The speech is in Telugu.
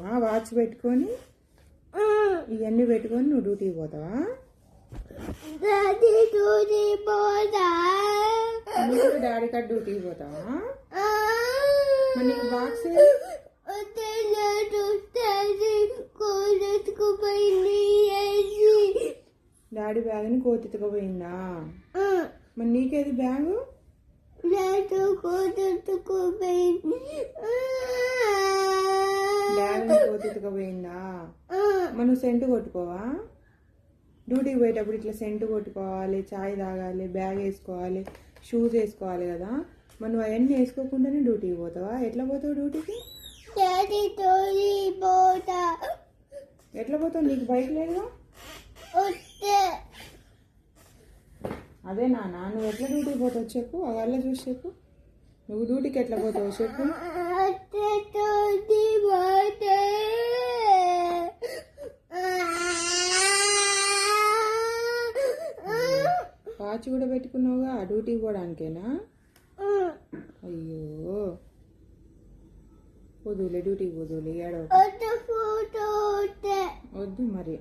పోతావా? వాచ్ పెట్టుకొని ఇవన్నీ పెట్టుకొని నువ్వు డ్యూటీకి పోతావా? డాడీ కాడ డ్యూటీకి పోతావా? మరి నీకు బాక్స్ డాడీ బ్యాగ్ని కోతెత్తుకుపోయిందా? మరి నీకేది బ్యాగు? బ్యాగ్ని కోతెత్తుకుపోయిందా? మరి నువ్వు సెంటు కొట్టుకోవా? డ్యూటీకి పోయేటప్పుడు ఇట్లా సెంటు కొట్టుకోవాలి, చాయ్ తాగాలి, బ్యాగ్ వేసుకోవాలి, షూస్ వేసుకోవాలి కదా. మరి నువ్వు అవన్నీ వేసుకోకుండానే డ్యూటీకి పోతావా? ఎట్లా పోతావు డ్యూటీకి? ఎట్లా పోతావు? నీకు బైక్ లేదుగా? అదే నాన్న, నువ్వు ఎట్లా డ్యూటీకి పోతావు చెప్పు, అలా చూసి చెప్పు. నువ్వు డ్యూటీకి ఎట్లా పోతావు చెప్పు. వాచ్ కూడా పెట్టుకున్నావుగా డ్యూటీకి పోవడానికేనా? అయ్యో వద్దులే, డ్యూటీకి వద్దులే, ఏడవ వద్దు మరి.